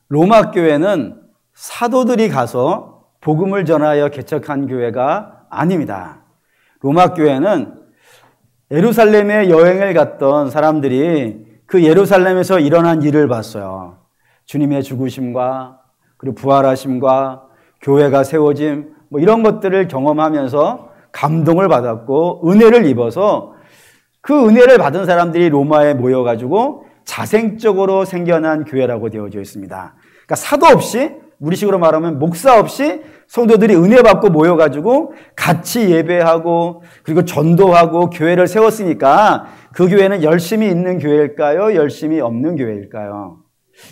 로마 교회는 사도들이 가서 복음을 전하여 개척한 교회가 아닙니다. 로마 교회는 예루살렘에 여행을 갔던 사람들이 그 예루살렘에서 일어난 일을 봤어요. 주님의 죽으심과 그리고 부활하심과 교회가 세워짐 이런 것들을 경험하면서 감동을 받았고 은혜를 입어서 그 은혜를 받은 사람들이 로마에 모여가지고 자생적으로 생겨난 교회라고 되어져 있습니다. 그러니까 사도 없이, 우리식으로 말하면 목사 없이 성도들이 은혜 받고 모여가지고 같이 예배하고 그리고 전도하고 교회를 세웠으니까 그 교회는 열심히 있는 교회일까요? 열심히 없는 교회일까요?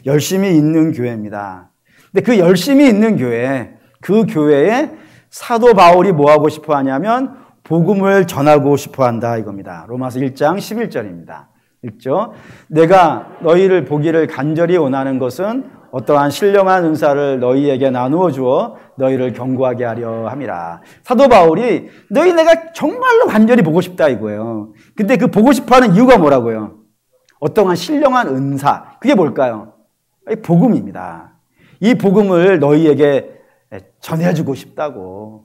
열심히 있는 교회입니다. 근데 그 열심히 있는 교회, 그 교회에 사도 바울이 뭐 하고 싶어 하냐면 복음을 전하고 싶어 한다 이겁니다. 로마서 1장 11절입니다. 읽죠? 내가 너희를 보기를 간절히 원하는 것은 어떠한 신령한 은사를 너희에게 나누어 주어 너희를 견고하게 하려 함이라. 사도 바울이 너희 내가 정말로 간절히 보고 싶다 이거예요. 근데 그 보고 싶어하는 이유가 뭐라고요? 어떠한 신령한 은사, 그게 뭘까요? 복음입니다. 이 복음을 너희에게 전해주고 싶다고.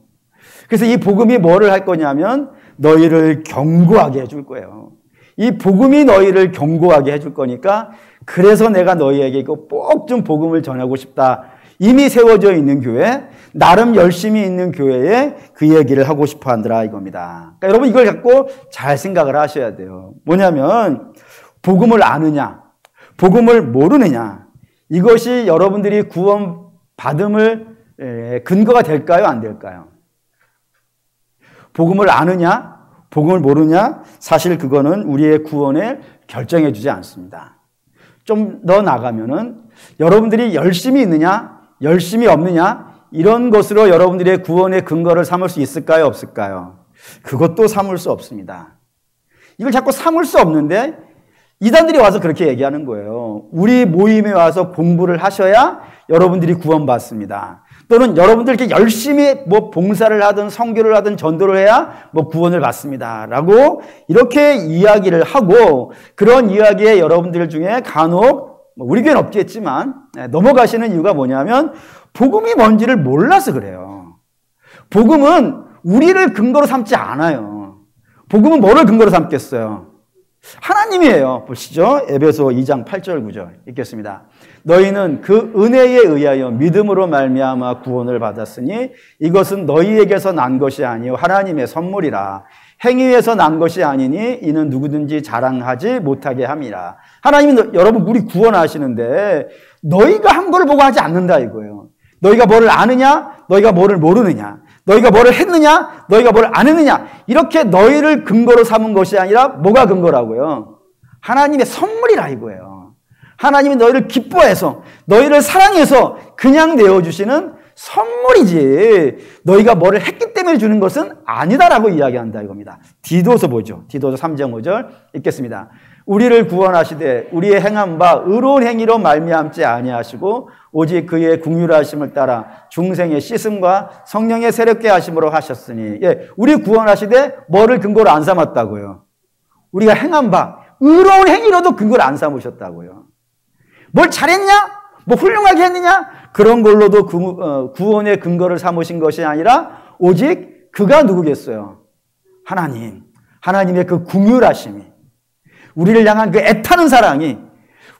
그래서 이 복음이 뭐를 할 거냐면 너희를 견고하게 해줄 거예요. 이 복음이 너희를 견고하게 해줄 거니까 그래서 내가 너희에게 꼭 좀 복음을 전하고 싶다. 이미 세워져 있는 교회, 나름 열심히 있는 교회에 그 얘기를 하고 싶어 한다 이겁니다. 그러니까 여러분 이걸 갖고 잘 생각을 하셔야 돼요. 뭐냐면 복음을 아느냐, 복음을 모르느냐, 이것이 여러분들이 구원 받음을 근거가 될까요? 안 될까요? 복음을 아느냐, 복음을 모르냐, 사실 그거는 우리의 구원을 결정해 주지 않습니다. 좀 더 나가면은 여러분들이 열심히 있느냐, 열심히 없느냐, 이런 것으로 여러분들의 구원의 근거를 삼을 수 있을까요? 없을까요? 그것도 삼을 수 없습니다. 이걸 자꾸 삼을 수 없는데 이단들이 와서 그렇게 얘기하는 거예요. 우리 모임에 와서 공부를 하셔야 여러분들이 구원받습니다. 또는 여러분들 이렇게 열심히 봉사를 하든 선교를 하든 전도를 해야 구원을 받습니다. 라고 이렇게 이야기를 하고 그런 이야기에 여러분들 중에 간혹 우리 교회는 없겠지만 넘어가시는 이유가 뭐냐면 복음이 뭔지를 몰라서 그래요. 복음은 우리를 근거로 삼지 않아요. 복음은 뭐를 근거로 삼겠어요? 하나님이에요. 보시죠. 에베소 2장 8절 9절 읽겠습니다. 너희는 그 은혜에 의하여 믿음으로 말미암아 구원을 받았으니 이것은 너희에게서 난 것이 아니요 하나님의 선물이라. 행위에서 난 것이 아니니 이는 누구든지 자랑하지 못하게 함이라. 하나님은 여러분 우리 구원하시는데 너희가 한 거를 보고 하지 않는다 이거예요. 너희가 뭐를 아느냐, 너희가 뭐를 모르느냐, 너희가 뭐를 했느냐, 너희가 뭘 안 했느냐, 이렇게 너희를 근거로 삼은 것이 아니라 뭐가 근거라고요? 하나님의 선물이라 이거예요. 하나님이 너희를 기뻐해서 너희를 사랑해서 그냥 내어주시는 선물이지 너희가 뭐를 했기 때문에 주는 것은 아니다라고 이야기한다 이겁니다. 디도서 보죠. 디도서 3장 5절 읽겠습니다. 우리를 구원하시되 우리의 행한 바 의로운 행위로 말미암지 아니하시고 오직 그의 긍휼하심을 따라 중생의 씻음과 성령의 새롭게 하심으로 하셨으니, 우리 구원하시되 뭐를 근거로 안 삼았다고요? 우리가 행한 바 의로운 행위로도 근거를 안 삼으셨다고요. 뭘 잘했냐? 훌륭하게 했느냐? 그런 걸로도 구원의 근거를 삼으신 것이 아니라 오직 그가 누구겠어요? 하나님. 하나님의 그 긍휼하심이, 우리를 향한 그 애타는 사랑이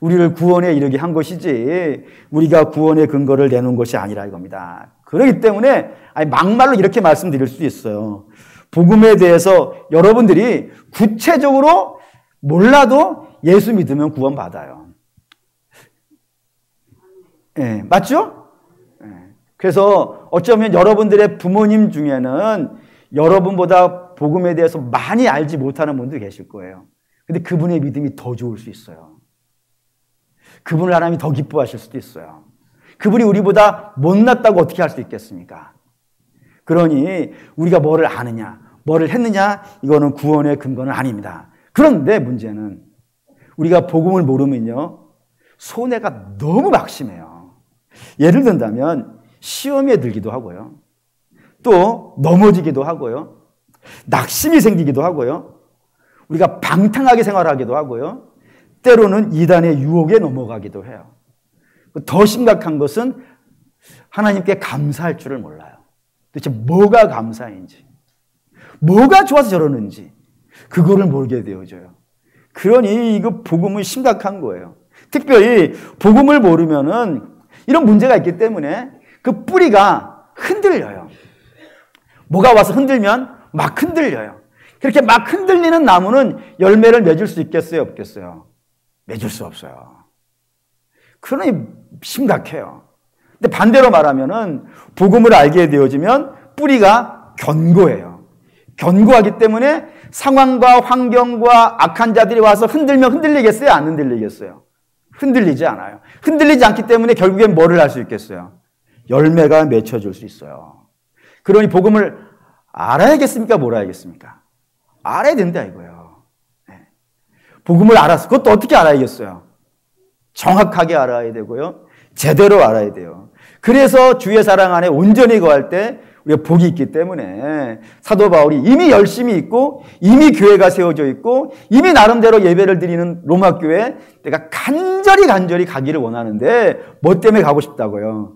우리를 구원에 이르게 한 것이지 우리가 구원의 근거를 내놓은 것이 아니라 이겁니다. 그렇기 때문에 막말로 이렇게 말씀드릴 수도 있어요. 복음에 대해서 여러분들이 구체적으로 몰라도 예수 믿으면 구원받아요. 예, 맞죠? 예. 그래서 어쩌면 여러분들의 부모님 중에는 여러분보다 복음에 대해서 많이 알지 못하는 분도 계실 거예요. 근데 그분의 믿음이 더 좋을 수 있어요. 그분을 하나님이 더 기뻐하실 수도 있어요. 그분이 우리보다 못났다고 어떻게 할 수 있겠습니까? 그러니 우리가 뭐를 아느냐, 뭐를 했느냐, 이거는 구원의 근거는 아닙니다. 그런데 문제는 우리가 복음을 모르면요, 손해가 너무 막심해요. 예를 든다면 시험에 들기도 하고요. 또 넘어지기도 하고요. 낙심이 생기기도 하고요. 우리가 방탕하게 생활하기도 하고요. 때로는 이단의 유혹에 넘어가기도 해요. 더 심각한 것은 하나님께 감사할 줄을 몰라요. 도대체 뭐가 감사인지, 뭐가 좋아서 저러는지 그거를 모르게 되어져요. 그러니 이거 복음은 심각한 거예요. 특별히 복음을 모르면은 이런 문제가 있기 때문에 그 뿌리가 흔들려요. 뭐가 와서 흔들면 막 흔들려요. 그렇게 막 흔들리는 나무는 열매를 맺을 수 있겠어요? 없겠어요? 맺을 수 없어요. 그러니 심각해요. 근데 반대로 말하면은 복음을 알게 되어지면 뿌리가 견고해요. 견고하기 때문에 상황과 환경과 악한 자들이 와서 흔들면 흔들리겠어요? 안 흔들리겠어요? 흔들리지 않아요. 흔들리지 않기 때문에 결국엔 뭐를 할 수 있겠어요? 열매가 맺혀질 수 있어요. 그러니 복음을 알아야겠습니까? 몰라야겠습니까? 알아야 된다 이거예요. 복음을 알았어. 그것도 어떻게 알아야겠어요? 정확하게 알아야 되고요. 제대로 알아야 돼요. 그래서 주의 사랑 안에 온전히 거할 때 우리가 복이 있기 때문에 사도 바울이 이미 열심히 있고 이미 교회가 세워져 있고 이미 나름대로 예배를 드리는 로마 교회에 내가 간절히 가기를 원하는데 뭐 때문에 가고 싶다고요?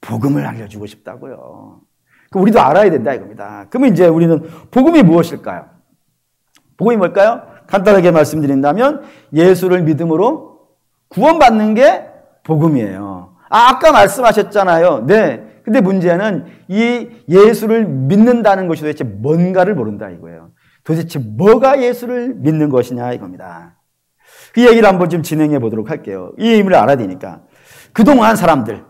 복음을 알려주고 싶다고요. 그럼 우리도 알아야 된다 이겁니다. 그러면 이제 우리는 복음이 무엇일까요? 복음이 뭘까요? 간단하게 말씀드린다면 예수를 믿음으로 구원받는 게 복음이에요. 아까 말씀하셨잖아요. 네. 근데 문제는 이 예수를 믿는다는 것이 도대체 뭔가를 모른다 이거예요. 도대체 뭐가 예수를 믿는 것이냐 이겁니다. 그 얘기를 한번 좀 진행해 보도록 할게요. 이 의미를 알아야 되니까. 그동안 사람들,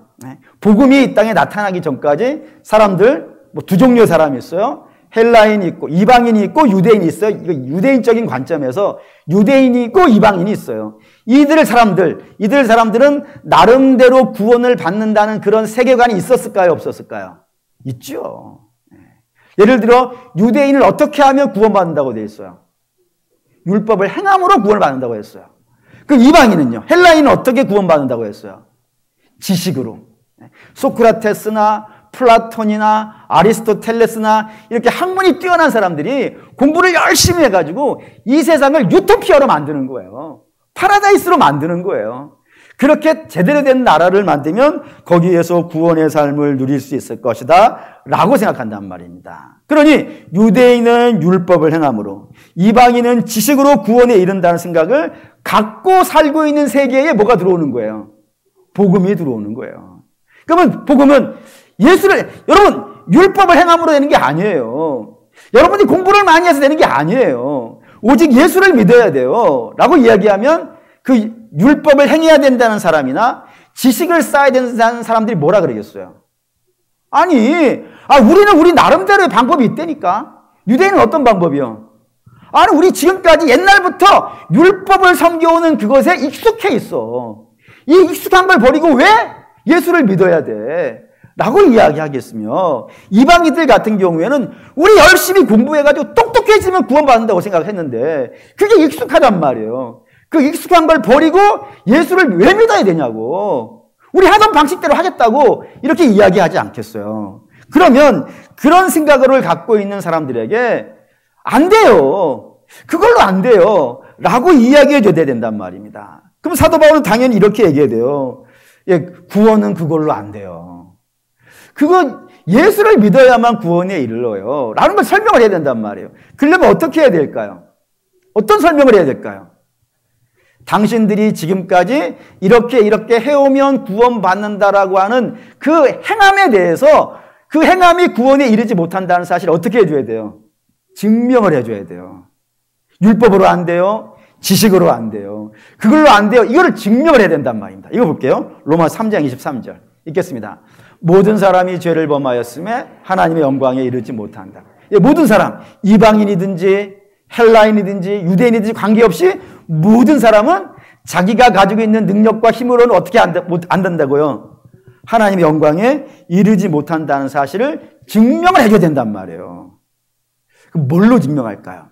복음이 이 땅에 나타나기 전까지 사람들, 뭐 두 종류의 사람이 있어요. 헬라인이 있고 이방인이 있고 유대인이 있어요. 이거 유대인적인 관점에서 유대인이 있고 이방인이 있어요. 이들 사람들은 나름대로 구원을 받는다는 그런 세계관이 있었을까요? 없었을까요? 있죠. 예를 들어 유대인을 어떻게 하면 구원받는다고 되어 있어요? 율법을 행함으로 구원을 받는다고 했어요. 그 이방인은요? 헬라인은 어떻게 구원받는다고 했어요? 지식으로. 소크라테스나 플라톤이나 아리스토텔레스나 이렇게 학문이 뛰어난 사람들이 공부를 열심히 해가지고 이 세상을 유토피아로 만드는 거예요. 파라다이스로 만드는 거예요. 그렇게 제대로 된 나라를 만들면 거기에서 구원의 삶을 누릴 수 있을 것이다 라고 생각한단 말입니다. 그러니 유대인은 율법을 행함으로 이방인은 지식으로 구원에 이른다는 생각을 갖고 살고 있는 세계에 뭐가 들어오는 거예요? 복음이 들어오는 거예요. 그러면 복음은 여러분 율법을 행함으로 되는 게 아니에요. 여러분이 공부를 많이 해서 되는 게 아니에요. 오직 예수를 믿어야 돼요 라고 이야기하면 그 율법을 행해야 된다는 사람이나 지식을 쌓아야 된다는 사람들이 뭐라 그러겠어요? 우리는 우리 나름대로의 방법이 있다니까. 유대인은 어떤 방법이요? 우리 지금까지 옛날부터 율법을 섬겨오는 그것에 익숙해 있어. 이 익숙한 걸 버리고 왜 예수를 믿어야 돼? 라고 이야기하겠으며 이방인들 같은 경우에는 우리 열심히 공부해가지고 똑똑해지면 구원받는다고 생각했는데 그게 익숙하단 말이에요. 그 익숙한 걸 버리고 예수를 왜 믿어야 되냐고. 우리 하던 방식대로 하겠다고 이렇게 이야기하지 않겠어요. 그러면 그런 생각을 갖고 있는 사람들에게 안 돼요. 그걸로 안 돼요. 라고 이야기해 줘야 된단 말입니다. 그럼 사도 바울은 당연히 이렇게 얘기해야 돼요. 구원은 그걸로 안 돼요. 그건 예수를 믿어야만 구원에 이르러요. 라는 걸 설명을 해야 된단 말이에요. 그러려면 어떻게 해야 될까요? 어떤 설명을 해야 될까요? 당신들이 지금까지 이렇게 해오면 구원받는다라고 하는 그 행함에 대해서 그 행함이 구원에 이르지 못한다는 사실을 어떻게 해줘야 돼요? 증명을 해줘야 돼요. 율법으로 안 돼요. 지식으로 안 돼요. 그걸로 안 돼요. 이거를 증명을 해야 된단 말입니다. 이거 볼게요. 로마 3장 23절 읽겠습니다. 모든 사람이 죄를 범하였음에 하나님의 영광에 이르지 못한다. 모든 사람, 이방인이든지 헬라인이든지 유대인이든지 관계없이 모든 사람은 자기가 가지고 있는 능력과 힘으로는 어떻게 안 된다고요? 하나님의 영광에 이르지 못한다는 사실을 증명을 해줘야 된단 말이에요. 그럼 뭘로 증명할까요?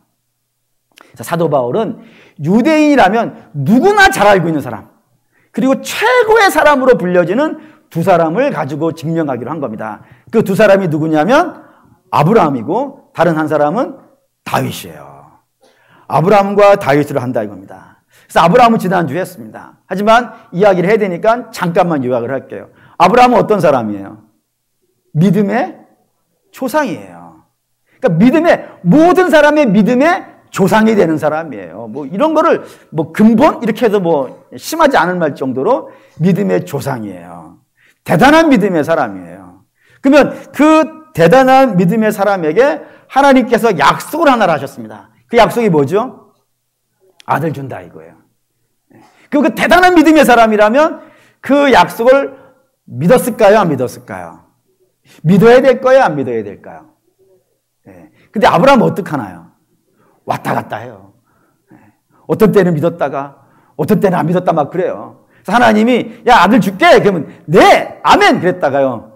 사도 바울은 유대인이라면 누구나 잘 알고 있는 사람, 그리고 최고의 사람으로 불려지는 두 사람을 가지고 증명하기로 한 겁니다. 그 두 사람이 누구냐면 아브라함이고 다른 한 사람은 다윗이에요. 아브라함과 다윗을 한다 이겁니다. 그래서 아브라함은 지난주에 했습니다. 하지만 이야기를 해야 되니까 잠깐만 요약을 할게요. 아브라함은 어떤 사람이에요? 믿음의 조상이에요. 그러니까 모든 사람의 믿음의 조상이 되는 사람이에요. 뭐 이런 거를 뭐 근본 이렇게 해도 뭐 심하지 않은 말 정도로 믿음의 조상이에요. 대단한 믿음의 사람이에요. 그러면 그 대단한 믿음의 사람에게 하나님께서 약속을 하나를 하셨습니다. 그 약속이 뭐죠? 아들 준다 이거예요. 그 대단한 믿음의 사람이라면 그 약속을 믿었을까요? 안 믿었을까요? 믿어야 될 거예요? 안 믿어야 될까요? 근데 아브라함은 어떡하나요? 왔다 갔다 해요. 어떤 때는 믿었다가 어떤 때는 안 믿었다 막 그래요. 그래서 하나님이 야 아들 줄게 그러면 네 아멘 그랬다가요.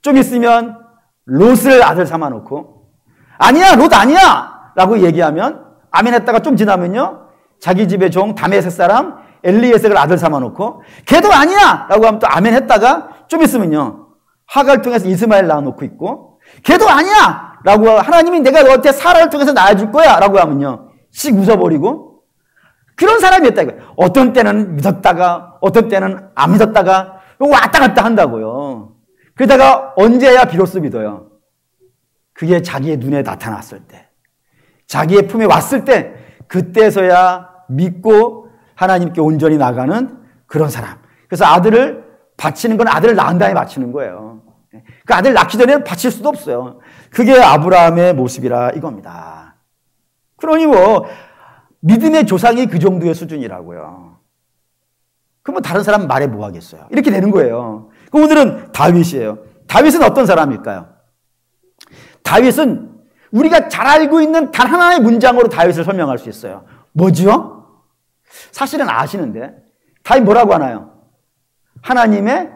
좀 있으면 롯을 아들 삼아놓고 아니야 롯 아니야 라고 얘기하면 아멘 했다가 좀 지나면요 자기 집의 종 다메섹 사람 엘리에섹을 아들 삼아놓고 걔도 아니야 라고 하면 또 아멘 했다가 좀 있으면요 하가를 통해서 이스마엘 낳아놓고 있고 걔도 아니야 라고 하나님이 내가 너한테 사라를 통해서 낳아줄 거야 라고 하면요 씩 웃어버리고 그런 사람이었다 이거예요. 어떤 때는 믿었다가 어떤 때는 안 믿었다가 왔다 갔다 한다고요. 그러다가 언제야 비로소 믿어요? 그게 자기의 눈에 나타났을 때 자기의 품에 왔을 때 그때서야 믿고 하나님께 온전히 나가는 그런 사람. 그래서 아들을 바치는 건 아들을 낳은 다음에 바치는 거예요. 그 아들 낳기 전에는 바칠 수도 없어요. 그게 아브라함의 모습이라 이겁니다. 그러니 뭐 믿음의 조상이 그 정도의 수준이라고요. 그럼 다른 사람 말해 뭐 하겠어요? 이렇게 되는 거예요. 그럼 오늘은 다윗이에요. 다윗은 어떤 사람일까요? 다윗은 우리가 잘 알고 있는 단 하나의 문장으로 다윗을 설명할 수 있어요. 뭐죠? 사실은 아시는데 다윗 뭐라고 하나요? 하나님의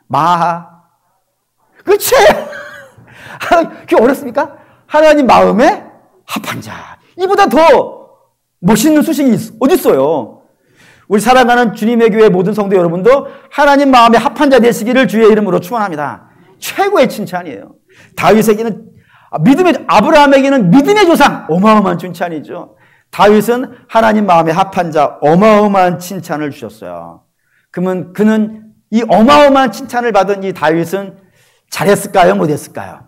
마하. 그치? 그게 어렵습니까? 하나님 마음에 합한 자. 이보다 더 멋있는 수식이 어디 있어요? 우리 사랑하는 주님의 교회 모든 성도 여러분도 하나님 마음에 합한 자 되시기를 주의 이름으로 축원합니다. 최고의 칭찬이에요. 다윗에게는 아브라함에게는 믿음의 조상 어마어마한 칭찬이죠. 다윗은 하나님 마음에 합한 자 어마어마한 칭찬을 주셨어요. 그러면 그는 이 어마어마한 칭찬을 받은 이 다윗은 잘했을까요? 못했을까요?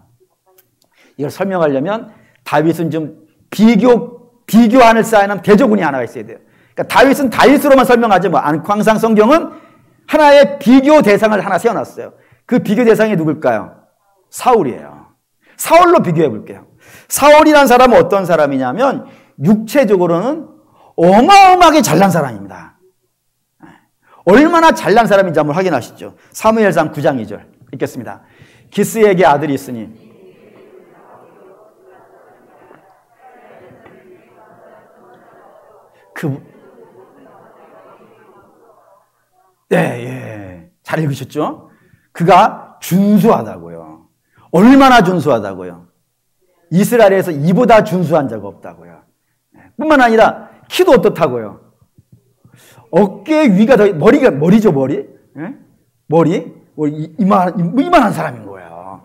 이걸 설명하려면 다윗은 좀 비교안을 쌓아놓은 대조군이 하나가 있어야 돼요. 그러니까 다윗은 다윗으로만 설명하지 뭐 않고 항상 성경은 하나의 비교 대상을 하나 세워놨어요. 그 비교 대상이 누굴까요? 사울이에요. 사울로 비교해 볼게요. 사울이라는 사람은 어떤 사람이냐면 육체적으로는 어마어마하게 잘난 사람입니다. 얼마나 잘난 사람인지 한번 확인하시죠. 사무엘상 9장 2절 읽겠습니다. 기스에게 아들이 있으니 잘 읽으셨죠? 그가 준수하다고요. 얼마나 준수하다고요? 이스라엘에서 이보다 준수한 자가 없다고요. 뿐만 아니라 키도 어떻다고요? 어깨 위가 더 머리죠 머리? 머리 이만한 사람인 거예요.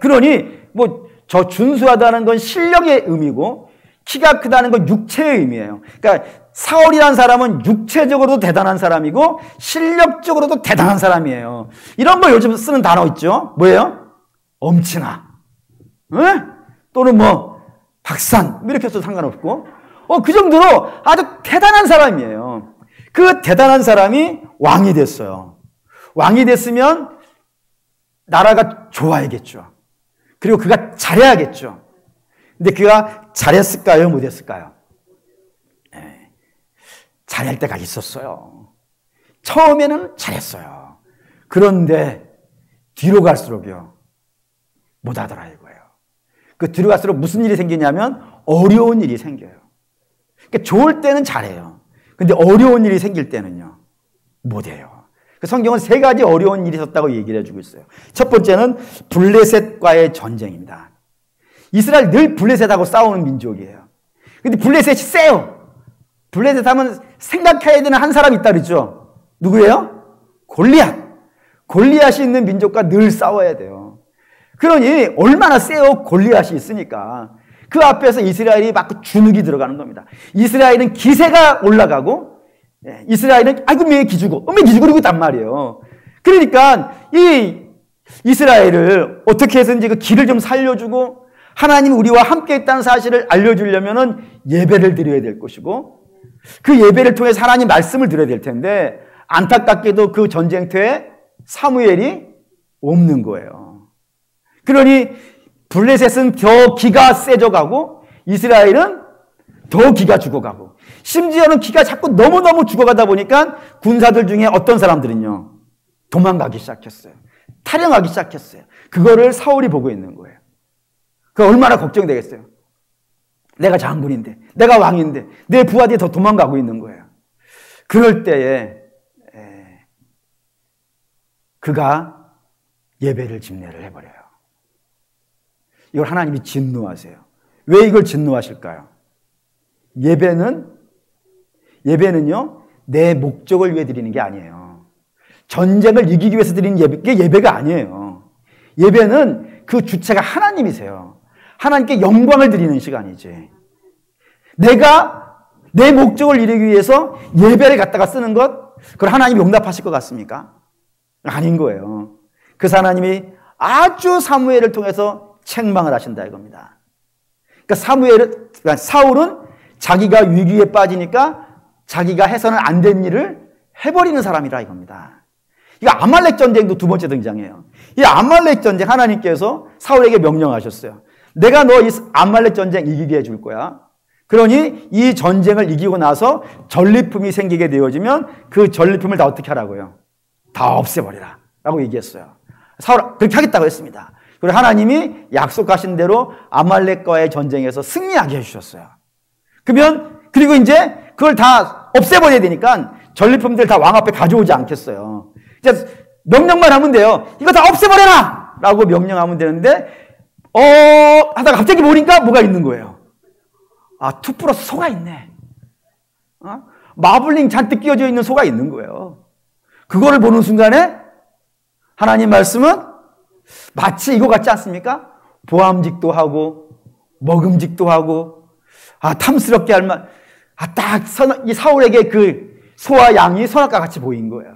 그러니 뭐 저 준수하다는 건 실력의 의미고 키가 크다는 건 육체의 의미예요. 그러니까 사울이라는 사람은 육체적으로도 대단한 사람이고 실력적으로도 대단한 사람이에요. 이런 거 요즘 쓰는 단어 있죠? 뭐예요? 엄친아. 또는 뭐 박산 이렇게 써도 상관없고 그 정도로 아주 대단한 사람이에요. 그 대단한 사람이 왕이 됐어요. 왕이 됐으면 나라가 좋아야겠죠. 그리고 그가 잘해야겠죠. 근데 그가 잘했을까요? 못했을까요? 잘할 때가 있었어요. 처음에는 잘했어요. 그런데 뒤로 갈수록요 못하더라 이거예요. 그 뒤로 갈수록 무슨 일이 생기냐면 어려운 일이 생겨요. 그러니까 좋을 때는 잘해요. 근데 어려운 일이 생길 때는요 못해요. 성경은 세 가지 어려운 일이 있었다고 얘기를 해주고 있어요. 첫 번째는 블레셋과의 전쟁입니다. 이스라엘 늘 블레셋하고 싸우는 민족이에요. 근데 블레셋이 세요. 블레셋 하면 생각해야 되는 한 사람이 있다 그랬죠. 누구예요? 골리앗. 골리앗이 있는 민족과 늘 싸워야 돼요. 그러니 얼마나 세요? 골리앗이 있으니까. 그 앞에서 이스라엘이 막 주눅이 들어가는 겁니다. 이스라엘은 기세가 올라가고, 이스라엘은 아이고 매 기주고 그러고 있단 말이에요. 그러니까 이 이스라엘을 어떻게 해서든지 그 길을 좀 살려주고 하나님이 우리와 함께 있다는 사실을 알려주려면은 예배를 드려야 될 것이고, 그 예배를 통해서 하나님 말씀을 드려야 될 텐데, 안타깝게도 그 전쟁터에 사무엘이 없는 거예요. 그러니 블레셋은 더 기가 세져가고 이스라엘은 더 기가 죽어가고, 심지어는 기가 자꾸 너무너무 죽어가다 보니까 군사들 중에 어떤 사람들은요 도망가기 시작했어요. 탈영하기 시작했어요. 그거를 사울이 보고 있는 거예요. 그 얼마나 걱정되겠어요. 내가 장군인데, 내가 왕인데 내 부하들이 더 도망가고 있는 거예요. 그럴 때에 그가 예배를 집례를 해버려요. 이걸 하나님이 진노하세요. 왜 이걸 진노하실까요? 예배는요 내 목적을 위해 드리는 게 아니에요. 전쟁을 이기기 위해서 드리는 게 예배가 아니에요. 예배는 그 주체가 하나님이세요. 하나님께 영광을 드리는 시간이지. 내가 내 목적을 이루기 위해서 예배를 갖다가 쓰는 것, 그걸 하나님이 용납하실 것 같습니까? 아닌 거예요. 그래서 하나님이 아주 사무엘을 통해서 책망을 하신다 이겁니다. 그러니까 사울은 자기가 위기에 빠지니까 자기가 해서는 안 된 일을 해버리는 사람이라 이겁니다. 이거 아말렉 전쟁도 두 번째 등장해요. 이 아말렉 전쟁 하나님께서 사울에게 명령하셨어요. 내가 너 이 아말렉 전쟁 이기게 해줄 거야. 그러니 이 전쟁을 이기고 나서 전리품이 생기게 되어지면 그 전리품을 다 어떻게 하라고요? 다 없애버리라 라고 얘기했어요. 사울 그렇게 하겠다고 했습니다. 그리고 하나님이 약속하신 대로 아말렉과의 전쟁에서 승리하게 해주셨어요. 그리고 이제 그걸 다 없애버려야 되니까 전리품들 다 왕 앞에 가져오지 않겠어요. 이제 명령만 하면 돼요. 이거 다 없애버려라! 라고 명령하면 되는데, 하다가 갑자기 보니까 뭐가 있는 거예요. 아, 2 플러스 소가 있네. 마블링 잔뜩 끼워져 있는 소가 있는 거예요. 그거를 보는 순간에 하나님 말씀은 마치 이거 같지 않습니까? 보암직도 하고, 먹음직도 하고, 탐스럽게 할 만, 이 사울에게 그 소와 양이 선악과 같이 보인 거예요.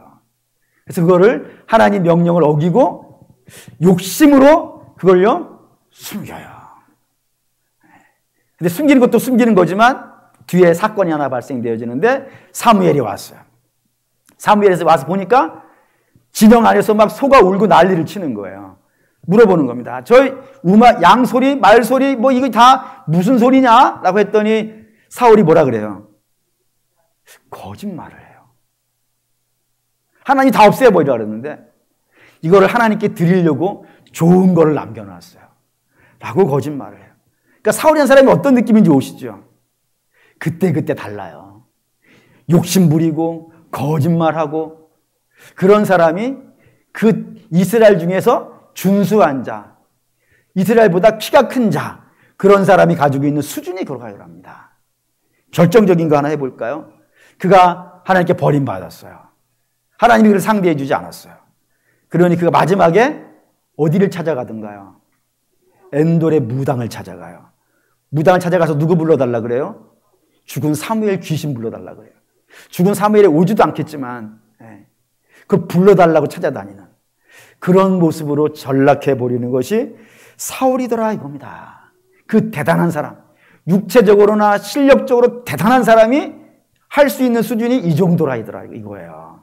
그래서 그거를 하나님 명령을 어기고 욕심으로 그걸요 숨겨요. 근데 숨기는 것도 숨기는 거지만 뒤에 사건이 하나 발생되어지는데 사무엘이 왔어요. 사무엘에서 와서 보니까 진영 안에서 막 소가 울고 난리를 치는 거예요. 물어보는 겁니다. 저희 양 소리, 말 소리, 뭐 이거 다 무슨 소리냐? 라고 했더니 사울이 뭐라 그래요? 거짓말을 해요. 하나님 다 없애버리라 그랬는데 이거를 하나님께 드리려고 좋은 거를 남겨놨어요. 라고 거짓말을 해요. 그러니까 사울이라는 사람이 어떤 느낌인지 오시죠? 그때 달라요. 욕심 부리고 거짓말하고 그런 사람이 그 이스라엘 중에서 준수한 자, 이스라엘보다 키가 큰 자, 그런 사람이 가지고 있는 수준이 그러가요 합니다. 결정적인 거 하나 해볼까요? 그가 하나님께 버림받았어요. 하나님이 그를 상대해 주지 않았어요. 그러니 그가 마지막에 어디를 찾아가던가요? 엔돌의 무당을 찾아가요. 무당을 찾아가서 누구 불러달라 그래요? 죽은 사무엘 귀신 불러달라 그래요. 죽은 사무엘이 오지도 않겠지만 그걸 불러달라고 찾아다니는 그런 모습으로 전락해버리는 것이 사울이더라 이겁니다. 그 대단한 사람, 육체적으로나 실력적으로 대단한 사람이 할 수 있는 수준이 이 정도라 이거예요.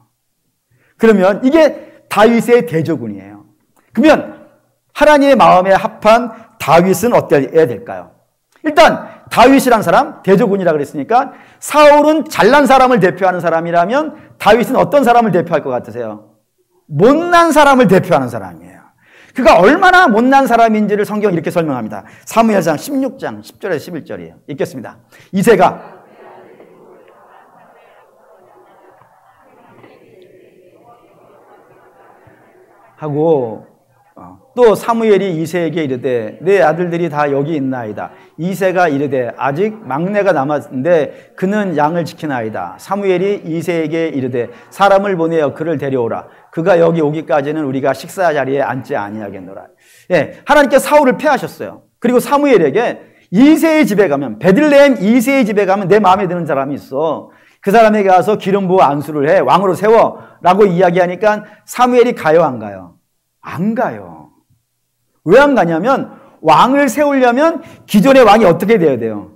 그러면 이게 다윗의 대조군이에요. 그러면 하나님의 마음에 합한 다윗은 어때야 될까요? 일단 다윗이란 사람, 대조군이라 그랬으니까 사울은 잘난 사람을 대표하는 사람이라면 다윗은 어떤 사람을 대표할 것 같으세요? 못난 사람을 대표하는 사람이에요. 그가 얼마나 못난 사람인지를 성경이 이렇게 설명합니다. 사무엘상 16장 10절에서 11절이에요. 읽겠습니다. 이새가 하고 또 사무엘이 이새에게 이르되 내 아들들이 다 여기 있나이다. 이새가 이르되 아직 막내가 남았는데 그는 양을 지키나이다. 사무엘이 이새에게 이르되 사람을 보내어 그를 데려오라. 그가 여기 오기까지는 우리가 식사 자리에 앉지 아니하겠노라. 예, 하나님께 사울을 패하셨어요. 그리고 사무엘에게 이새의 집에 가면, 베들레헴 이새의 집에 가면 내 마음에 드는 사람이 있어. 그 사람에게 가서 기름 부어 안수를 해. 왕으로 세워. 라고 이야기하니까 사무엘이 가요, 안 가요? 안 가요. 왜 안 가냐면 왕을 세우려면 기존의 왕이 어떻게 돼야 돼요?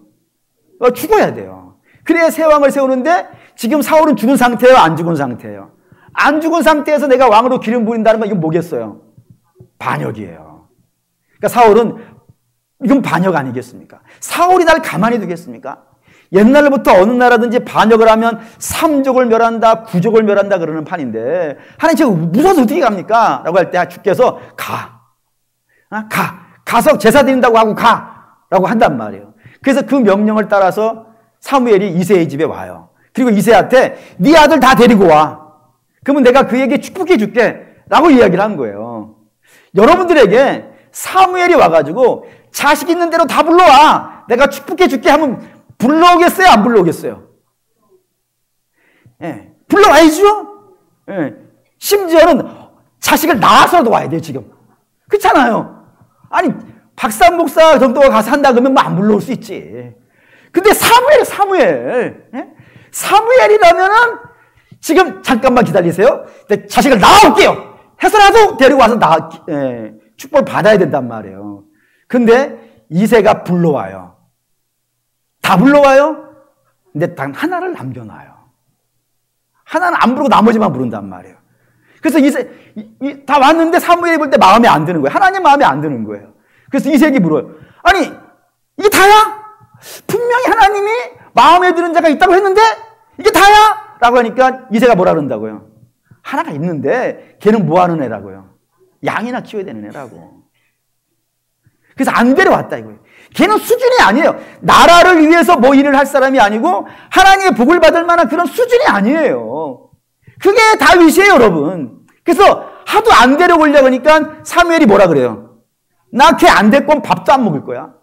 죽어야 돼요. 그래야 새 왕을 세우는데 지금 사울은 죽은 상태예요? 안 죽은 상태예요? 안 죽은 상태에서 내가 왕으로 기름 부린다는 건 이건 뭐겠어요? 반역이에요. 그러니까 사울은 이건 반역 아니겠습니까? 사울이 날 가만히 두겠습니까? 옛날부터 어느 나라든지 반역을 하면 3족을 멸한다, 9족을 멸한다 그러는 판인데 하나님 제가 무서워서 어떻게 갑니까? 라고 할 때 주께서 가서 제사 드린다고 하고 라고 한단 말이에요. 그래서 그 명령을 따라서 사무엘이 이새의 집에 와요. 그리고 이새한테 네 아들 다 데리고 와. 그러면 내가 그에게 축복해 줄게 라고 이야기를 한 거예요. 여러분들에게 사무엘이 와가지고 자식 있는 대로 다 불러와. 내가 축복해 줄게 하면 불러오겠어요? 안 불러오겠어요? 예, 불러와야죠? 예, 심지어는 자식을 낳아서도 와야 돼요, 지금. 그렇잖아요. 아니, 박사 목사 정도가 가서 한다 그러면 뭐 안 불러올 수 있지. 근데 사무엘. 예? 사무엘이라면은 지금 잠깐만 기다리세요. 자식을 낳아올게요. 해서라도 데리고 와서 축복을 받아야 된단 말이에요. 근데 이새가 불러와요. 다 불러와요? 근데 단 하나를 남겨놔요. 하나는 안 부르고 나머지만 부른단 말이에요. 그래서 다 왔는데 사무엘이 볼 때 마음에 안 드는 거예요. 하나님 마음에 안 드는 거예요. 그래서 이새에게 물어요. 아니, 이게 다야? 분명히 하나님이 마음에 드는 자가 있다고 했는데 이게 다야? 라고 하니까 이새가 뭐라 그런다고요? 하나가 있는데 걔는 뭐 하는 애라고요? 양이나 키워야 되는 애라고. 그래서 안 데려왔다 이거예요. 걔는 수준이 아니에요. 나라를 위해서 뭐 일을 할 사람이 아니고 하나님의 복을 받을 만한 그런 수준이 아니에요. 그게 다윗이에요, 여러분. 그래서 하도 안 데려오려고 하니까 사무엘이 뭐라 그래요? 나 걔 안 데리고 오면 밥도 안 먹을 거야.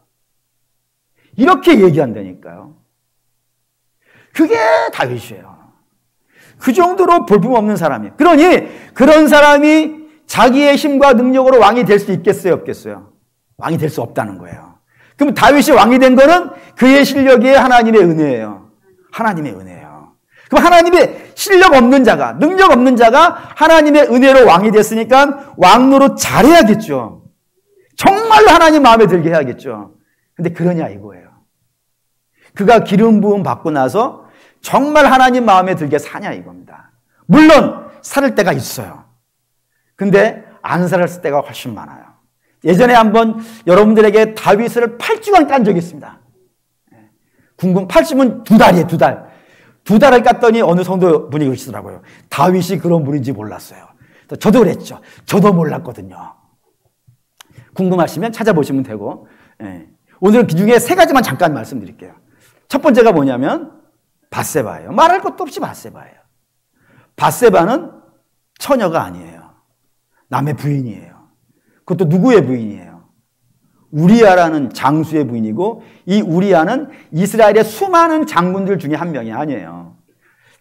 이렇게 얘기한다니까요. 그게 다윗이에요. 그 정도로 볼품없는 사람이에요. 그러니 그런 사람이 자기의 힘과 능력으로 왕이 될 수 있겠어요, 없겠어요? 왕이 될 수 없다는 거예요. 그럼 다윗이 왕이 된 거는 그의 실력이 하나님의 은혜예요. 하나님의 은혜예요. 그럼 하나님의 실력 없는 자가, 능력 없는 자가 하나님의 은혜로 왕이 됐으니까 왕노릇 잘해야겠죠. 정말로 하나님 마음에 들게 해야겠죠. 근데 그러냐 이거예요. 그가 기름 부음 받고 나서 정말 하나님 마음에 들게 사냐 이겁니다. 물론 살을 때가 있어요. 근데 안 살았을 때가 훨씬 많아요. 예전에 한번 여러분들에게 다윗을 8주간 깐 적이 있습니다. 8주면 2달이에요, 2달. 2달을 깠더니 어느 성도 분이 그러시더라고요. 다윗이 그런 분인지 몰랐어요. 저도 그랬죠. 저도 몰랐거든요. 궁금하시면 찾아보시면 되고. 오늘 그 중에 3가지만 잠깐 말씀드릴게요. 첫 번째가 뭐냐면 밧세바예요. 말할 것도 없이 밧세바예요. 밧세바는 처녀가 아니에요. 남의 부인이에요. 그것도 누구의 부인이에요? 우리아라는 장수의 부인이고 이 우리아는 이스라엘의 수많은 장군들 중에 한 명이 아니에요.